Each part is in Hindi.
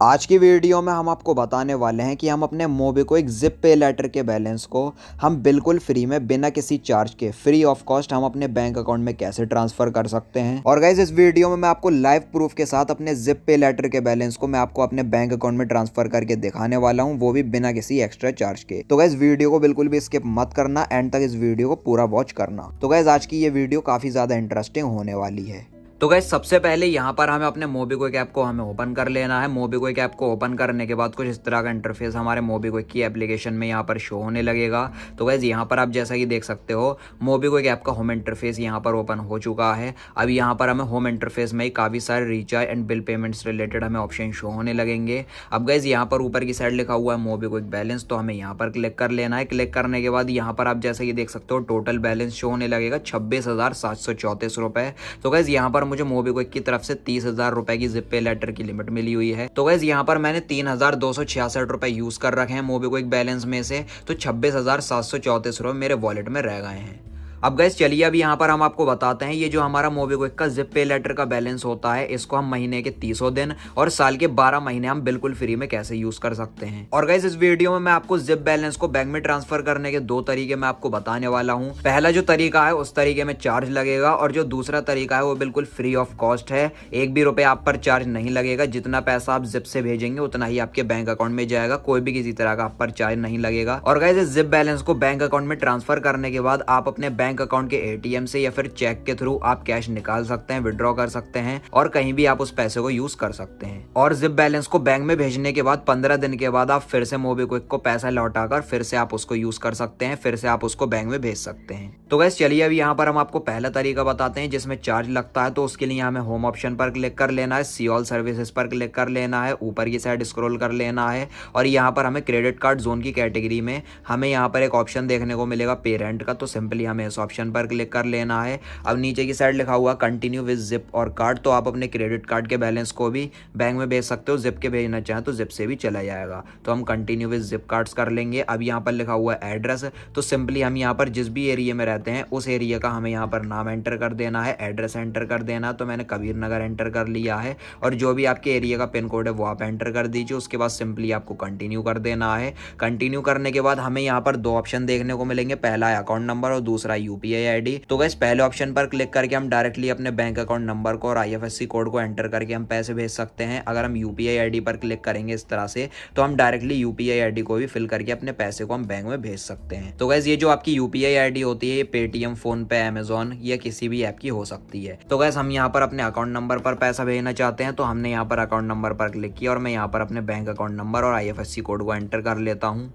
आज की वीडियो में हम आपको बताने वाले हैं कि हम अपने मोबीक्विक जिप पे लेटर के बैलेंस को हम बिल्कुल फ्री में बिना किसी चार्ज के फ्री ऑफ कॉस्ट हम अपने बैंक अकाउंट में कैसे ट्रांसफर कर सकते हैं। और गाइज इस वीडियो में मैं आपको लाइव प्रूफ के साथ अपने जिप पे लेटर के बैलेंस को मैं आपको अपने बैंक अकाउंट में ट्रांसफर करके दिखाने वाला हूँ, वो भी बिना किसी एक्स्ट्रा चार्ज के। तो गाइज वीडियो को बिल्कुल भी स्किप मत करना, एंड तक इस वीडियो को पूरा वॉच करना। तो गाइज आज की ये वीडियो काफी ज्यादा इंटरेस्टिंग होने वाली है। तो गाइस सबसे पहले यहाँ पर हमें अपने मोबीक्विक ऐप को हमें ओपन कर लेना है। मोबीक्विक ऐप को ओपन करने के बाद कुछ इस तरह का इंटरफेस हमारे मोबीक्विक की एप्लीकेशन में यहाँ पर शो होने लगेगा। तो गाइस यहाँ पर आप जैसा कि देख सकते हो मोबीक्विक ऐप का होम इंटरफेस यहाँ पर ओपन हो चुका है। अब यहाँ पर हमें होम इंटरफेस में ही काफ़ी सारे recharge and bill payments related हमें ऑप्शन शो होने लगेंगे। अब गाइस यहाँ पर ऊपर की साइड लिखा हुआ है मोबीक्विक बैलेंस, तो हमें यहाँ पर क्लिक कर लेना है। क्लिक करने के बाद यहाँ पर आप जैसा कि देख सकते हो टोटल बैलेंस शो होने लगेगा 26,734 रुपए। तो गाइस यहाँ पर मुझे मोबीक्विक की तरफ से 30,000 रुपए की जिप पे लेटर की लिमिट मिली हुई है। तो गाइस यहाँ पर मैंने 3,266 रुपए यूज कर रखे हैं मोबीक्विक बैलेंस में से, तो 26,734 रुपए मेरे वॉलेट में रह गए हैं। अब गाइस चलिए अब यहाँ पर हम आपको बताते हैं ये जो हमारा मोबीक्विक का जिप पे लेटर का बैलेंस होता है, इसको हम महीने के 30 दिन और साल के 12 महीने हम बिल्कुल फ्री में कैसे यूज कर सकते हैं। और गाइस इस वीडियो में मैं आपको जिप बैलेंस को बैंक में ट्रांसफर करने के दो तरीके मैं आपको बताने वाला हूँ। पहला जो तरीका है उस तरीके में चार्ज लगेगा, और जो दूसरा तरीका है वो बिल्कुल फ्री ऑफ कॉस्ट है। एक भी रुपए आप पर चार्ज नहीं लगेगा, जितना पैसा आप जिप से भेजेंगे उतना ही आपके बैंक अकाउंट में जाएगा, कोई भी किसी तरह का आप पर चार्ज नहीं लगेगा। और गाइस इस जिप बैलेंस को बैंक अकाउंट में ट्रांसफर करने के बाद आप अपने बैंक अकाउंट के एटीएम से या फिर चेक के थ्रू आप कैश निकाल सकते हैं, विड्रॉ कर सकते हैं और कहीं भी आप उस पैसे को यूज कर सकते हैं। और जिप बैलेंस को बैंक में भेजने के बाद 15 दिन के बाद आप फिर से मोबीक्विक को पैसा लौटाकर फिर से आप उसको यूज कर सकते हैं, फिर से आप उसको बैंक में भेज सकते हैं। तो गाइस चलिए अब यहाँ पर हम आपको पहला तरीका बताते हैं जिसमें चार्ज लगता है। तो उसके लिए हमें होम ऑप्शन पर क्लिक कर लेना है, सी ऑल सर्विसेज पर क्लिक कर लेना है, ऊपर की साइड स्क्रॉल कर लेना है और यहाँ पर हमें क्रेडिट कार्ड जोन की कैटेगरी में हमें यहाँ पर एक ऑप्शन देखने को मिलेगा पेरेंट का, तो सिंपली हमें इस ऑप्शन पर क्लिक कर लेना है। अब नीचे की साइड लिखा हुआ कंटिन्यू विद जिप और कार्ड, तो आप अपने क्रेडिट कार्ड के बैलेंस को भी बैंक में भेज सकते हो, जिप के भेजना चाहें तो जिप से भी चला जाएगा। तो हम कंटिन्यू विद जिप कार्ड्स कर लेंगे। अब यहाँ पर लिखा हुआ है एड्रेस, तो सिंपली हम यहाँ पर जिस भी एरिया में रहते हैं उस एरिया का हमें यहाँ पर नाम एंटर कर देना है, एड्रेस एंटर कर देना। तो मैंने कबीर नगर एंटर कर लिया है, और जो भी आपके एरिया का पिन कोड है वो आप एंटर कर दीजिए। उसके बाद सिंपली आपको कंटिन्यू कर देना है। कंटिन्यू करने के बाद हमें यहाँ पर दो ऑप्शन देखने को मिलेंगे, पहला है अकाउंट नंबर और दूसरा यूपीआई आईडी। तो गाइस पहले ऑप्शन पर क्लिक करके हम डायरेक्टली अपने बैंक अकाउंट नंबर को और आईएफएससी कोड को एंटर करके हम पैसे भेज सकते हैं। अगर हम यूपीआई आईडी पर क्लिक करेंगे इस तरह से, तो हम डायरेक्टली यूपीआई आईडी को भी फिल करके अपने पैसे को हम बैंक में भेज सकते हैं। तो गाइस ये जो आपकी यूपीआई आईडी होती है ये पेटीएम, फोन पे, अमेजॉन या किसी भी ऐप की हो सकती है। तो गाइस हम यहाँ पर अपने अकाउंट नंबर पर पैसा भेजना चाहते हैं, तो हमने यहाँ पर अकाउंट नंबर पर क्लिक किया और मैं यहाँ पर अपने बैंक अकाउंट नंबर और आईएफएससी कोड को एंटर कर लेता हूँ।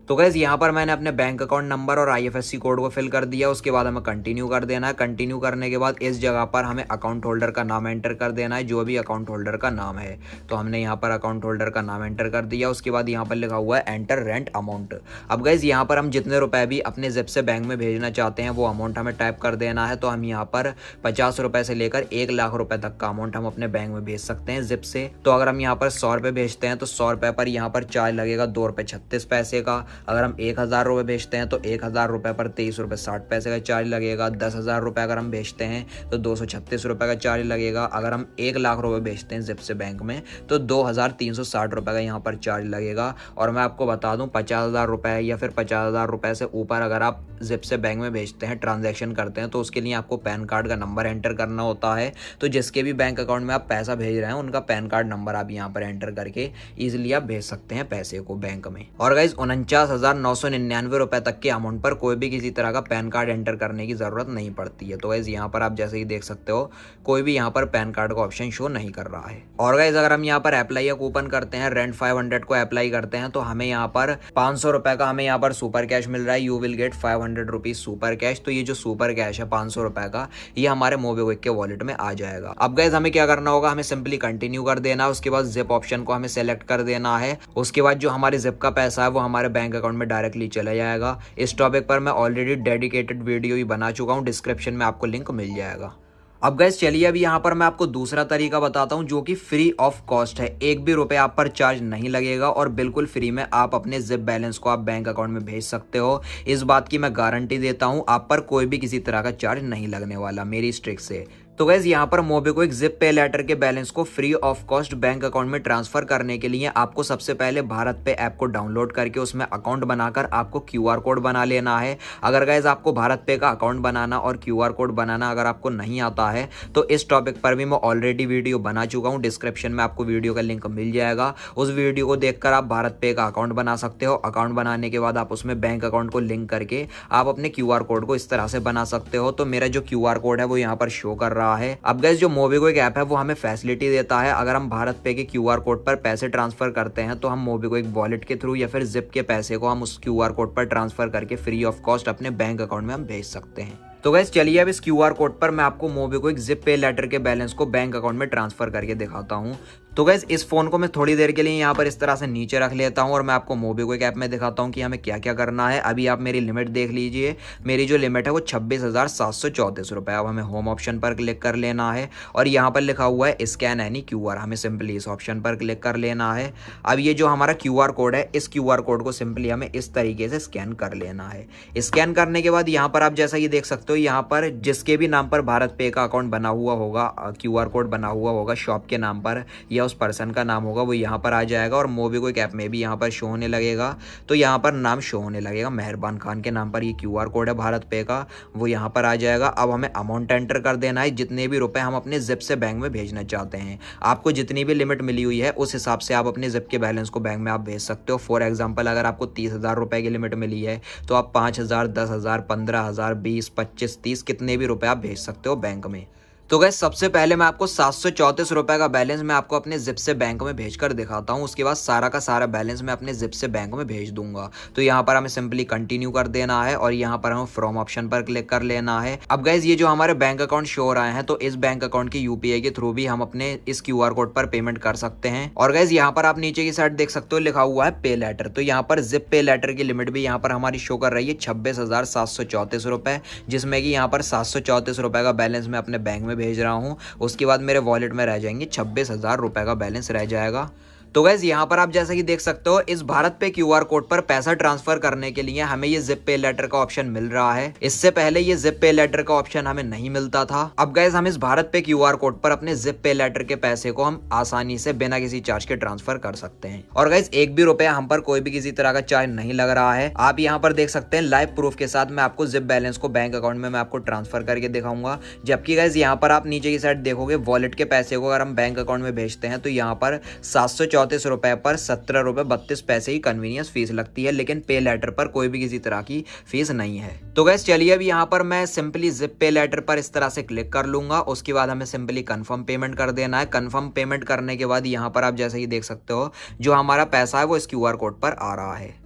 तो गाइस यहाँ पर मैंने अपने बैंक अकाउंट नंबर और आईएफएससी कोड को फिल कर दिया। उसके बाद हमें कंटिन्यू कर देना है। कंटिन्यू करने के बाद इस जगह पर हमें अकाउंट होल्डर का नाम एंटर कर देना है, जो भी अकाउंट होल्डर का नाम है। तो हमने यहाँ पर अकाउंट होल्डर का नाम एंटर कर दिया। उसके बाद यहाँ पर लिखा हुआ है एंटर रेंट अमाउंट। अब गाइस यहाँ पर हम जितने रुपए भी अपने जिप से बैंक में भेजना चाहते हैं वो अमाउंट हमें टाइप कर देना है। तो हम यहाँ पर 50 रुपए से लेकर 1 लाख रुपए तक का अमाउंट हम अपने बैंक में भेज सकते हैं जिप से। तो अगर हम यहाँ पर 100 रुपए भेजते हैं तो 100 रुपए पर यहाँ पर चार्ज लगेगा 2 रुपए 36 पैसे का। अगर हम 1000 रुपए भेजते हैं तो 1000 रुपए पर 23 रुपए 60 पैसे का चार्ज लगेगा। 10,000 रुपए अगर हम भेजते हैं तो 236 रुपए का चार्ज लगेगा। अगर हम 1 लाख रुपए भेजते हैं जिप से बैंक में तो 2,360 रुपए का यहाँ पर चार्ज लगेगा। और मैं आपको बता दूं 50,000 रुपए या फिर 50,000 रुपए से ऊपर अगर आप जिप से बैंक में भेजते हैं, ट्रांजैक्शन करते हैं, तो उसके लिए आपको पैन कार्ड का नंबर एंटर करना होता है। तो जिसके भी बैंक अकाउंट में आप पैसा भेज रहे हैं उनका पैन कार्ड नंबर आप यहाँ पर एंटर करके इजिली आप भेज सकते हैं पैसे को बैंक में। और गाइस 49,999 रुपए तक के अमाउंट पर कोई भी किसी तरह का पैन कार्ड एंटर करने की जरूरत नहीं पड़ती है। तो गाइस यहाँ पर आप जैसे ही देख सकते हो कोई भी यहाँ पर पैन कार्ड का ऑप्शन शो नहीं कर रहा है। और गाइस अगर हम यहाँ पर अप्लाई या कूपन करते हैं, रेंट 500 को अप्लाई करते हैं, तो हमें यहाँ पर 500 रुपए का हमें यहाँ पर सुपर कैश मिल रहा है। You will get 500 rupees super cash. तो ये जो सुपर कैश है 500 रुपए का, ये हमारे मोबीक्विक के वॉलेट में आ जाएगा। अब गाइस हमें क्या करना होगा, हमें सिंपली कंटिन्यू कर देना है। उसके बाद जिप ऑप्शन को हमें सेलेक्ट कर देना है। उसके बाद जो हमारे जिप का पैसा है वो हमारे बैंक अकाउंट में डायरेक्टली चला जाएगा। इस टॉपिक पर मैं ऑलरेडी डेडिकेटेड वीडियो भी बना चुका हूं, डिस्क्रिप्शन में आपको लिंक मिल जाएगा। अब गाइस चलिए अभी यहाँ पर मैं आपको दूसरा तरीका बताता हूँ जो कि फ्री ऑफ कॉस्ट है। एक भी रुपए आप पर चार्ज नहीं लगेगा और बिल्कुल फ्री में आप अपने जिप बैलेंस को आप बैंक अकाउंट में भेज सकते हो। इस बात की मैं गारंटी देता हूँ, आप पर कोई भी किसी तरह का चार्ज नहीं लगने वाला मेरी स्ट्रिक से। तो गाइज यहाँ पर मोबीक्विक जिप पे लेटर के बैलेंस को free of cost bank account में ट्रांसफर करने के लिए आपको सबसे पहले भारत पे ऐप को डाउनलोड करके उसमें अकाउंट बनाकर आपको क्यूआर कोड बना लेना है। अगर गाइज आपको भारत पे का अकाउंट बनाना और क्यूआर कोड बनाना अगर आपको नहीं आता है तो इस टॉपिक पर भी मैं ऑलरेडी वीडियो बना चुका हूँ। डिस्क्रिप्शन में आपको वीडियो का लिंक मिल जाएगा, उस वीडियो को देखकर आप भारत पे का अकाउंट बना सकते हो। अकाउंट बनाने के बाद आप उसमें बैंक अकाउंट को लिंक करके आप अपने क्यूआर कोड को इस तरह से बना सकते हो। तो मेरा जो क्यूआर कोड है वो यहाँ पर शो कर रहा है। अब गाइस जो मोबीक्विक ऐप है वो हमें फैसिलिटी देता है, अगर हम भारत पे के क्यूआर कोड पर पैसे ट्रांसफर करते हैं तो हम मोबीक्विक वॉलेट के थ्रू या फिर जिप के पैसे को हम उस क्यूआर कोड पर ट्रांसफर करके फ्री ऑफ कॉस्ट अपने बैंक अकाउंट में हम भेज सकते हैं। तो गाइस चलिए अब इस क्यूआर कोड पर मैं आपको मोबीक्विक जिप पे लेटर के बैलेंस को बैंक अकाउंट में ट्रांसफर करके दिखाता हूँ। तो गाइस इस फोन को मैं थोड़ी देर के लिए यहाँ पर इस तरह से नीचे रख लेता हूँ और मैं आपको मोबीक्विक ऐप में दिखाता हूँ कि हमें क्या क्या करना है। अभी आप मेरी लिमिट देख लीजिए, मेरी जो लिमिट है वो 26,734 रुपये। अब हमें होम ऑप्शन पर क्लिक कर लेना है और यहाँ पर लिखा हुआ है स्कैन एनी क्यूआर, हमें सिंपली इस ऑप्शन पर क्लिक कर लेना है। अब ये जो हमारा क्यूआर कोड है, इस क्यूआर कोड को सिंपली हमें इस तरीके से स्कैन कर लेना है। स्कैन करने के बाद यहाँ पर आप जैसा ये देख सकते हो, यहाँ पर जिसके भी नाम पर भारत पे का अकाउंट बना हुआ होगा, क्यूआर कोड बना हुआ होगा शॉप के नाम पर या उस पर्सन का नाम होगा, वो यहाँ पर आ जाएगा और मोबीक्विक ऐप में भी यहाँ पर शो होने लगेगा। तो यहाँ पर नाम शो होने लगेगा, मेहरबान खान के नाम पर ये क्यूआर कोड है भारत पे का, वो यहाँ पर आ जाएगा। अब हमें अमाउंट एंटर कर देना है, जितने भी रुपए हम अपने जिप से बैंक में भेजना चाहते हैं। आपको जितनी भी लिमिट मिली हुई है उस हिसाब से आप अपने जिप के बैलेंस को बैंक में आप भेज सकते हो। फॉर एग्जाम्पल अगर आपको 30,000 रुपए की लिमिट मिली है तो आप 5,000, 10,000, 15,000, 20, 25, 30 कितने भी रुपए आप भेज सकते हो बैंक में। तो गाइस सबसे पहले मैं आपको 734 रुपए का बैलेंस मैं आपको अपने जिप से बैंक में भेजकर दिखाता हूं। उसके बाद सारा का सारा बैलेंस मैं अपने जिप से बैंक में भेज दूंगा। तो यहाँ पर हमें सिंपली कंटिन्यू कर देना है और यहाँ पर हमें फ्रॉम ऑप्शन पर क्लिक कर लेना है। अब गाइस ये जो हमारे बैंक अकाउंट शो हो रहे हैं, तो इस बैंक अकाउंट के यूपीआई के थ्रू भी हम अपने इस क्यूआर कोड पर पेमेंट कर सकते हैं। और गाइस यहाँ पर आप नीचे की साइड देख सकते हो लिखा हुआ है पे लेटर। तो यहाँ पर जिप पे लेटर की लिमिट भी यहाँ पर हमारी शो कर रही है 26,734 रुपए, जिसमें कि यहाँ पर 734 रुपए का बैलेंस मैं अपने बैंक में भेज रहा हूँ। उसके बाद मेरे वॉलेट में रह जाएंगे 26,000 रुपए का बैलेंस रह जाएगा। तो गाइस यहाँ पर आप जैसा कि देख सकते हो, इस भारत पे क्यूआर कोड पर पैसा ट्रांसफर करने के लिए हमें ये जिप पे लेटर का ऑप्शन मिल रहा है। इससे पहले ये जिप पे लेटर का ऑप्शन हमें नहीं मिलता था। अब गाइस हम इस भारत पे क्यूआर कोड पर अपने जिप पे लेटर के पैसे को हम आसानी से बिना किसी चार्ज के ट्रांसफर कर सकते हैं। और गाइस एक भी रुपया हम पर कोई भी किसी तरह का चार्ज नहीं लग रहा है। आप यहाँ पर देख सकते हैं लाइव प्रूफ के साथ मैं आपको जिप बैलेंस को बैंक अकाउंट में मैं आपको ट्रांसफर करके दिखाऊंगा। जबकि गाइस यहाँ पर आप नीचे की साइड देखोगे, वॉलेट के पैसे को अगर हम बैंक अकाउंट में भेजते हैं तो यहाँ पर 734 रुपए पर 17 रुपए 32 पैसे की कन्वीनियंस फीस लगती है, लेकिन पे लेटर पर कोई भी किसी तरह की फीस नहीं है। तो गाइस चलिए अब यहाँ पर मैं सिंपली जिप पे लेटर पर इस तरह से क्लिक कर लूंगा। उसके बाद हमें सिंपली कंफर्म पेमेंट कर देना है। कंफर्म पेमेंट करने के बाद यहाँ पर आप जैसे ही देख सकते हो, जो हमारा पैसा है वो इस क्यूआर कोड पर आ रहा है।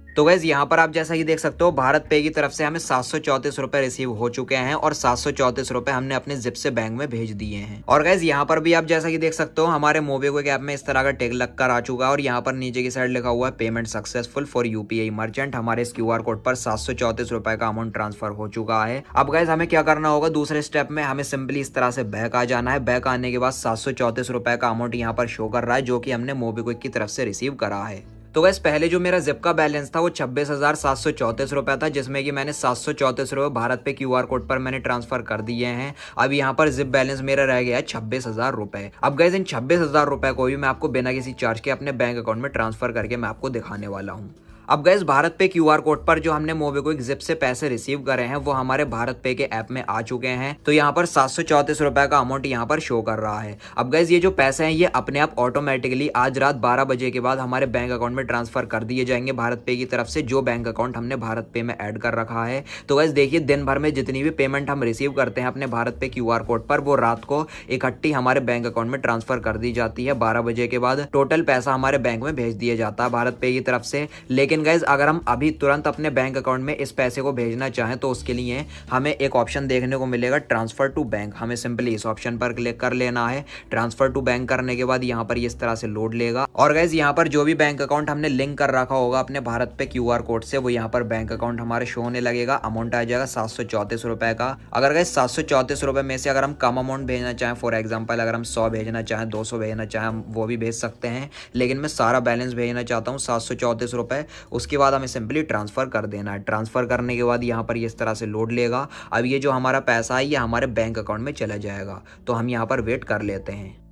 तो गाइस यहाँ पर आप जैसा ही देख सकते हो, भारत पे की तरफ से हमें 734 रुपए रिसीव हो चुके हैं और 734 रुपए हमने अपने जिप से बैंक में भेज दिए हैं। और गाइस यहाँ पर भी आप जैसा कि देख सकते हो, हमारे मोबीक्विक ऐप में इस तरह का टैग लग कर आ चुका है और यहाँ पर नीचे की साइड लिखा हुआ है payment successful for UPI merchant. हमारे इस क्यूआर कोड पर 734 रुपए का अमाउंट ट्रांसफर हो चुका है। अब गाइस हमें क्या करना होगा, दूसरे स्टेप में हमें सिंपली इस तरह से बैक आ जाना है। बैक आने के बाद 734 रुपए का अमाउंट यहाँ पर शो कर रहा है, जो कि हमने मोबीक्विक की तरफ से रिसीव करा है। तो गाइस पहले जो मेरा जिप का बैलेंस था वो 26,734 रुपए था, जिसमें कि मैंने 734 रुपए भारत पे क्यूआर कोड पर मैंने ट्रांसफर कर दिए हैं। अब यहाँ पर जिप बैलेंस मेरा रह गया है 26,000 रुपए। अब गाइस इन 26,000 रुपए को भी मैं आपको बिना किसी चार्ज के अपने बैंक अकाउंट में ट्रांसफर करके मैं आपको दिखाने वाला हूँ। अब गाइस भारत पे क्यूआर कोड पर जो हमने मोबीक्विक जिप से पैसे रिसीव करे हैं वो हमारे भारत पे के ऐप में आ चुके हैं। तो यहाँ पर 734 रुपए का अमाउंट यहाँ पर शो कर रहा है। अब गाइस ये जो पैसे हैं ये अपने आप ऑटोमेटिकली आज रात 12 बजे के बाद हमारे बैंक अकाउंट में ट्रांसफर कर दिए जाएंगे भारत पे की तरफ से, जो बैंक अकाउंट हमने भारत पे में ऐड कर रखा है। तो गाइस देखिए, दिन भर में जितनी भी पेमेंट हम रिसीव करते हैं अपने भारत पे क्यूआर कोड पर, वो रात को इकट्ठी हमारे बैंक अकाउंट में ट्रांसफर कर दी जाती है। 12 बजे के बाद टोटल पैसा हमारे बैंक में भेज दिया जाता है भारत पे की तरफ से। लेकिन गाइस अगर हम अभी तुरंत अपने बैंक अकाउंट में इस पैसे को भेजना चाहें तो उसके लिए हमें एक ऑप्शन देखने को मिलेगा ट्रांसफर टू बैंक। हमें सिंपली इस ऑप्शन पर क्लिक कर लेना है। ट्रांसफर टू बैंक करने के बाद यहाँ पर इस तरह से लोड लेगा और गाइस यहाँ पर जो भी बैंक अकाउंट हमने लिंक कर रखा होगा अपने भारत पे क्यूआर कोड से, वो यहाँ पर बैंक अकाउंट हमारे शो होने लगेगा। अमाउंट आ जाएगा 734 रुपए का। अगर गाइस 734 रुपए में से अगर हम कम अमाउंट भेजना चाहें, फॉर एग्जाम्पल अगर हम 100 भेजना चाहें, 200 भेजना चाहें, हम वो भी भेज सकते हैं। लेकिन मैं सारा बैलेंस भेजना चाहता हूँ 734 रुपए। उसके बाद हमें सिंपली ट्रांसफ़र कर देना है। ट्रांसफ़र करने के बाद यहाँ पर ये इस तरह से लोड लेगा। अब ये जो हमारा पैसा है ये हमारे बैंक अकाउंट में चला जाएगा, तो हम यहाँ पर वेट कर लेते हैं।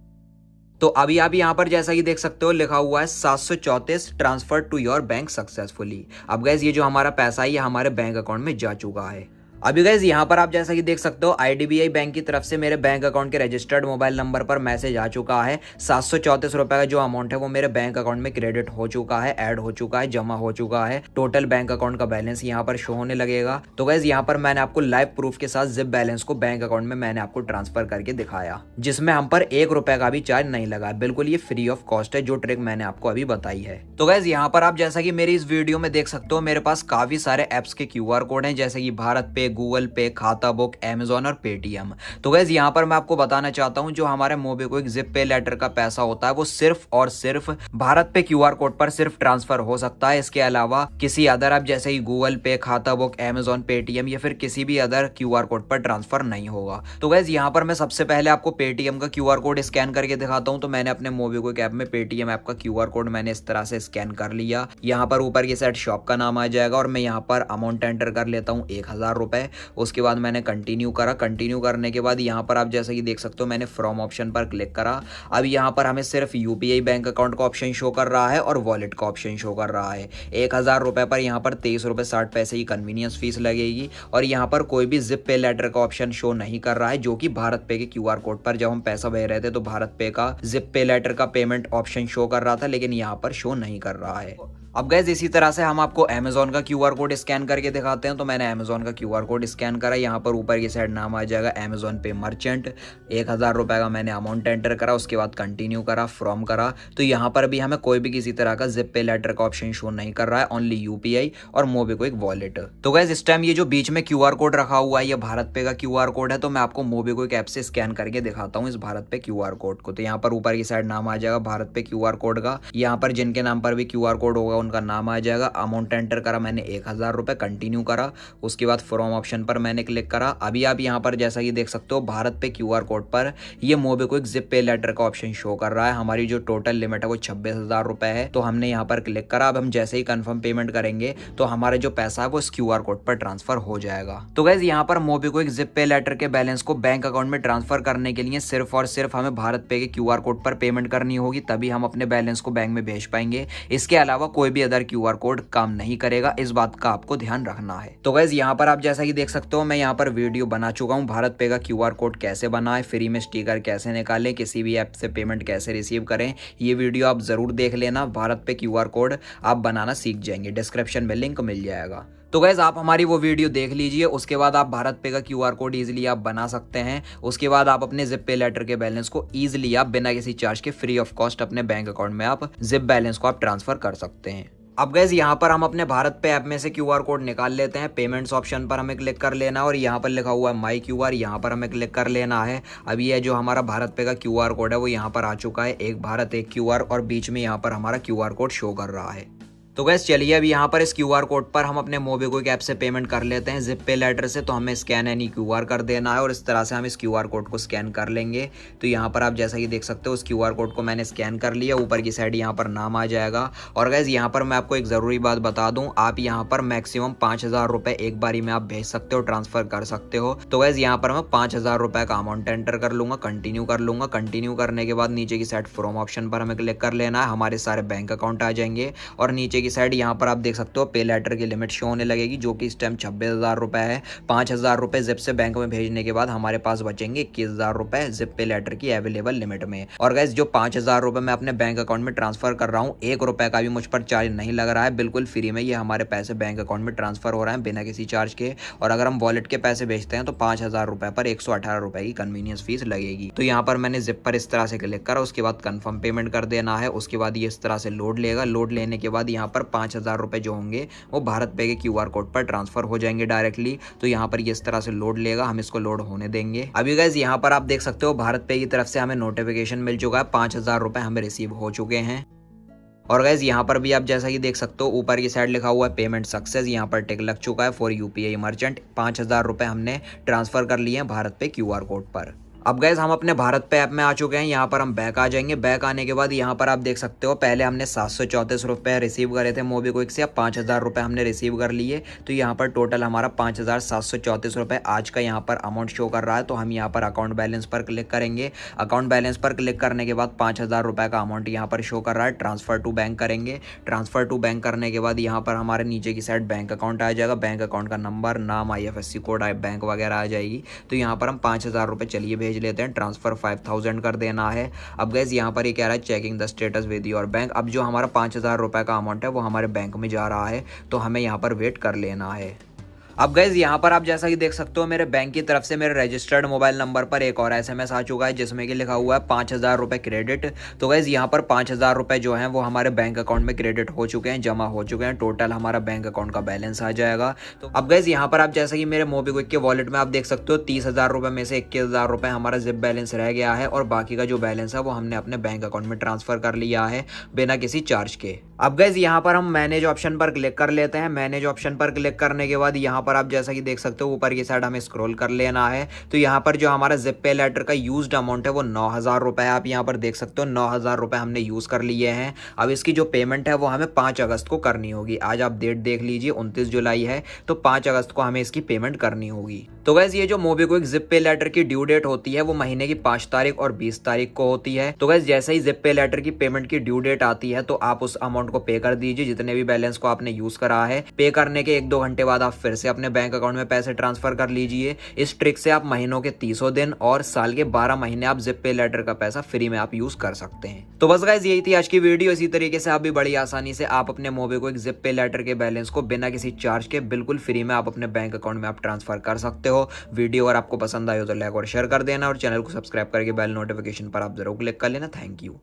तो अभी आप यहाँ पर जैसा कि देख सकते हो लिखा हुआ है 734 transfer to your bank successfully. अब गाइस ये जो हमारा पैसा है ये हमारे बैंक अकाउंट में जा चुका है। अभी गाइस यहाँ पर आप जैसा कि देख सकते हो IDBI बैंक की तरफ से मेरे बैंक अकाउंट के रजिस्टर्ड मोबाइल नंबर पर मैसेज आ चुका है। 734 रुपए का जो अमाउंट है वो मेरे बैंक अकाउंट में क्रेडिट हो चुका है, ऐड हो चुका है, जमा हो चुका है। टोटल बैंक अकाउंट का बैलेंस यहाँ पर शो होने लगेगा। तो गाइस यहाँ पर मैंने आपको लाइव प्रूफ के साथ जिप बैलेंस को बैंक अकाउंट में मैंने आपको ट्रांसफर करके दिखाया, जिसमें हम पर 1 रुपए का भी चार्ज नहीं लगा। बिल्कुल ये फ्री ऑफ कॉस्ट है, जो ट्रिक मैंने आपको अभी बताई है। तो गाइस यहाँ पर आप जैसा कि मेरी इस वीडियो में देख सकते हो मेरे पास काफी सारे एप्स के QR कोड हैं, जैसे कि भारत पे, गूगल पे, खाता बुक, अमेजॉन और पेटीएम। तो गाइस यहाँ पर मैं आपको बताना चाहता हूँ जो हमारे मोबीक्विक जिप पे लेटर का पैसा होता है वो सिर्फ और सिर्फ भारत पे QR कोड पर सिर्फ ट्रांसफर हो सकता है। इसके अलावा किसी अदर ऐप जैसे कि गूगल पे, खाता बुक, अमेजॉन, पेटीएम या फिर किसी भी अदर QR कोड पर ट्रांसफर नहीं होगा। तो गाइस यहाँ पर मैं सबसे पहले आपको पेटीएम का QR कोड स्कैन करके दिखाता हूँ। तो मैंने अपने मोबीक्विक ऐप में पेटीएम ऐप का QR कोड मैंने इस तरह से स्कैन कर लिया। यहाँ पर ऊपर की साइड शॉप का नाम आ जाएगा और मैं यहाँ पर अमाउंट एंटर कर लेता हूँ 1000 रुपए। उसके बाद मैंने कंटिन्यू करा। कंटिन्यू करने के बाद यहाँ पर आप जैसा कि देख सकते हो मैंने फ्रॉम ऑप्शन पर क्लिक करा। अब यहाँ पर हमें सिर्फ UPI बैंक अकाउंट का ऑप्शन शो कर रहा है और वॉलेट का ऑप्शन शो कर रहा है। 1000 रुपए पर यहाँ पर 23 रुपए 60 पैसे की कन्वीनियंस फीस लगेगी और यहाँ पर कोई भी जिप पे लेटर का ऑप्शन शो नहीं कर रहा है, जो कि भारत पे के QR कोड पर जब हम पैसा भेज रहे थे तो भारत पे का जिप पे लेटर का पेमेंट ऑप्शन शो कर रहा था, लेकिन यहाँ पर शो नहीं कर रहा है। अब गाइस इसी तरह से हम आपको अमेजॉन का QR कोड स्कैन करके दिखाते हैं। तो मैंने अमेजॉन का QR कोड स्कैन करा। यहाँ पर ऊपर की साइड नाम आ जाएगा अमेजॉन पे मर्चेंट। 1000 रुपए का मैंने अमाउंट एंटर करा। उसके बाद कंटिन्यू करा, फ्रॉम करा। तो यहाँ पर भी हमें कोई भी किसी तरह का जिप पे लेटर का ऑप्शन शो नहीं कर रहा है, ओनली UPI और मोबीक्विक वॉलेट। तो गाइस इस टाइम ये जो बीच में QR कोड रखा हुआ है ये भारत पे का QR कोड है। तो मैं आपको मोबीक्विक ऐप से स्कैन करके दिखाता हूँ इस भारत पे QR कोड को। तो यहाँ पर ऊपर की साइड नाम आ जाएगा भारत पे QR कोड का। यहाँ पर जिनके नाम पर भी QR कोड होगा उनका नाम आ जाएगा। अमाउंट एंटर करा मैंने 1000 रुपए, कंटिन्यू करा। उसके बाद फ्रॉम ऑप्शन पर मैंने क्लिक करा। अभी आप यहाँ पर जैसा कि देख सकते हो भारत पे QR कोड पर ये मोबीक्विक जिप पे लेटर का ऑप्शन शो कर रहा है। हमारी जो टोटल लिमिट है वो 26,000 रुपए है। तो हमने यहाँ पर क्लिक करा। अब हम जैसे ही कंफर्म पेमेंट करेंगे तो हमारा जो पैसा है वो इस QR कोड पर ट्रांसफर हो जाएगा। तो गाइस यहाँ पर मोबीक्विक जिप पे लेटर के बैलेंस को बैंक अकाउंट में ट्रांसफर करने के लिए सिर्फ और सिर्फ हमें भारत पे के QR कोड पर पेमेंट करनी होगी, तभी हम अपने बैलेंस को बैंक में भेज पाएंगे। इसके अलावा कोई भी अदर QR कोड काम नहीं करेगा, इस बात का आपको ध्यान रखना है। तो गाइस यहाँ पर आप जैसा कि देख सकते हो मैं यहाँ पर वीडियो बना चुका हूँ भारत पे का QR कोड कैसे बनाएं, फ्री में स्टिकर कैसे निकालें, किसी भी ऐप से पेमेंट कैसे रिसीव करें। ये वीडियो आप जरूर देख लेना। भारत पे QR कोड आप बनाना सीख जाएंगे, डिस्क्रिप्शन में लिंक मिल जाएगा। तो गाइस आप हमारी वो वीडियो देख लीजिए। उसके बाद आप भारत पे का QR कोड इजीली आप बना सकते हैं। उसके बाद आप अपने जिप पे लेटर के बैलेंस को इजीली आप बिना किसी चार्ज के फ्री ऑफ कॉस्ट अपने बैंक अकाउंट में आप जिप बैलेंस को आप ट्रांसफर कर सकते हैं। अब गाइस यहाँ पर हम अपने भारत पे ऐप में से QR कोड निकाल लेते हैं। पेमेंट्स ऑप्शन पर हमें क्लिक कर लेना है और यहाँ पर लिखा हुआ है माई QR, यहाँ पर हमें क्लिक कर लेना है। अभी ये जो हमारा भारत पे का QR कोड है वो यहाँ पर आ चुका है, एक भारत एक QR, और बीच में यहाँ पर हमारा QR कोड शो कर रहा है। तो गैस चलिए अब यहाँ पर इस QR कोड पर हम अपने मोबीक्विक ऐप से पेमेंट कर लेते हैं जिप पे लेटर से। तो हमें स्कैन एनी QR कर देना है और इस तरह से हम इस QR कोड को स्कैन कर लेंगे। तो यहाँ पर आप जैसा कि देख सकते हो उस QR कोड को मैंने स्कैन कर लिया। ऊपर की साइड यहाँ पर नाम आ जाएगा। और गैस यहाँ पर मैं आपको एक ज़रूरी बात बता दूँ, आप यहाँ पर मैक्सिमम 5000 रुपये एक बारी में आप भेज सकते हो, ट्रांसफर कर सकते हो। तो गैस यहाँ पर मैं 5000 रुपये का अमाउंट एंटर कर लूँगा, कंटिन्यू कर लूँगा। कंटिन्यू करने के बाद नीचे की साइड फ्रॉम ऑप्शन पर हमें क्लिक कर लेना है। हमारे सारे बैंक अकाउंट आ जाएंगे और नीचे की साइड यहाँ पर आप देख सकते हो पे लेटर की लिमिट शो होने लगेगी, जो कि इस टाइम 26,000 रुपए है। 5,000 रुपए जिप से बैंक में भेजने के बाद हमारे पास बचेंगे 21,000 रुपए जिप पे लेटर की अवेलेबल लिमिट में। और गाइस जो 5,000 रुपए मैं अपने बैंक अकाउंट में ट्रांसफर कर रहा हूँ, 1 रुपए का भी मुझ पर चार्ज नहीं लग रहा है, बिल्कुल फ्री में ये हमारे पैसे बैंक अकाउंट में ट्रांसफर हो रहे हैं बिना किसी चार्ज के। और अगर हम वॉलेट के पैसे भेजते हैं तो 5,000 रुपए पर 118 रुपए की कन्वीनियंस फीस लगेगी। तो यहाँ पर मैंने जिप पर इस तरह से क्लिक करा, उसके बाद कंफर्म पेमेंट कर देना है। उसके बाद ये इस तरह से लोड लेगा। लोड लेने के बाद यहाँ पर 5,000 रुपए जो होंगे वो भारत पे के QR कोड पर ट्रांसफर हो जाएंगे डायरेक्टली। तो यहाँ पर ये इस तरह से लोड लेगा, हम इसको लोड होने देंगे। अभी गाइस यहाँ पर आप देख सकते हो भारत पे की तरफ से हमें नोटिफिकेशन मिल चुका है, 5,000 रुपए हमें रिसीव हो चुके हैं। और गाइस यहाँ पर भी आप जैसा कि देख सकते हो ऊपर की साइड लिखा हुआ है पेमेंट सक्सेस, यहाँ पर टिक लग चुका है फॉर UPI मर्चेंट। 5,000 रुपए हमने ट्रांसफर कर लिए हैं भारत पे QR कोड पर। अब गैस हम अपने भारत पे ऐप में आ चुके हैं। यहाँ पर हम बैक आ जाएंगे। बैक आने के बाद यहाँ पर आप देख सकते हो पहले हमने 734 रुपये रिसीव करे थे मोबीक्विक से, अब 5000 रुपये हमने रिसीव कर लिए। तो यहाँ पर टोटल हमारा 5734 रुपये आज का यहाँ पर अमाउंट शो कर रहा है। तो हम यहाँ पर अकाउंट बैलेंस पर क्लिक करेंगे। अकाउंट बैलेंस पर क्लिक करने के बाद 5000 रुपये का अमाउंट यहाँ पर शो कर रहा है। ट्रांसफर टू बैंक करेंगे। ट्रांसफर टू बैंक करने के बाद यहाँ पर हमारे नीचे की साइड बैंक अकाउंट आ जाएगा। बैंक अकाउंट का नंबर, नाम, IFSC कोड, बैंक वगैरह आ जाएगी। तो यहाँ पर हम 5000 रुपये चलिए भेज लेते हैं। ट्रांसफर 5000 कर देना है। अब गैस यहाँ पर ये कह रहा है checking the status with your bank. अब जो हमारा 5000 रुपये का अमाउंट है वो हमारे बैंक में जा रहा है, तो हमें यहाँ पर वेट कर लेना है। अब गैस यहाँ पर आप जैसा कि देख सकते हो मेरे बैंक की तरफ से मेरे रजिस्टर्ड मोबाइल नंबर पर एक और SMS आ चुका है जिसमें कि लिखा हुआ है 5000 रुपये क्रेडिट। तो गैस यहाँ पर 5000 रुपये जो हैं वो हमारे बैंक अकाउंट में क्रेडिट हो चुके हैं, जमा हो चुके हैं। टोटल हमारा बैंक अकाउंट का बैलेंस आ जाएगा। तो अब गैस यहाँ पर आप जैसा कि मेरे मोबीक्विक के वॉलेट में आप देख सकते हो 30,000 रुपये में से 21,000 रुपये हमारा जिप बैलेंस रह गया है, और बाकी का जो बैलेंस है वो हमने अपने बैंक अकाउंट में ट्रांसफर कर लिया है बिना किसी चार्ज के। अब गैस यहाँ पर हम मैनेज ऑप्शन पर क्लिक कर लेते हैं। मैनेज ऑप्शन पर क्लिक करने के बाद यहाँ पर आप जैसा कि देख सकते हो ऊपर की साइड हमें स्क्रॉल कर लेना है। तो यहाँ पर जो हमारा जिप पे लेटर का यूज्ड अमाउंट है वो 9000 रुपये है। आप यहाँ पर देख सकते हो 9000 रुपये हमने यूज कर लिए हैं। अब इसकी जो पेमेंट है वो हमें 5 अगस्त को करनी होगी। आज आप डेट देख लीजिए 29 जुलाई है, तो 5 अगस्त को हमें इसकी पेमेंट करनी होगी। तो गैस ये जो मोबीक्विक जिप पे लेटर की ड्यू डेट होती है वो महीने की 5 तारीख और 20 तारीख को होती है। तो गैस जैसे ही जिप पे लेटर की पेमेंट की ड्यू डेट आती है तो आप उस अमाउंट को पे कर दीजिए, जितने भी बैलेंस को आपने यूज करा है। पे करने के 1-2 घंटे बाद आप फिर से अपने बैंक अकाउंट में पैसे ट्रांसफर कर लीजिए। इस ट्रिक से आप महीनों के 300 दिन और साल के 12 महीने आप जिप पे लेटर का पैसा फ्री में आप यूज कर सकते हैं। तो बस गाइस यही थी आज की वीडियो। इसी तरीके से आप भी बड़ी आसानी से आप अपने मोबीक्विक जिप पे लेटर के बैलेंस को बिना किसी चार्ज के बिल्कुल फ्री में आप अपने बैंक अकाउंट में आप ट्रांसफर कर सकते हो। वीडियो अगर आपको पसंद आए हो तो लाइक और शेयर कर देना, और चैनल को सब्सक्राइब करके बेल नोटिफिकेशन पर आप जरूर क्लिक कर लेना। Thank you.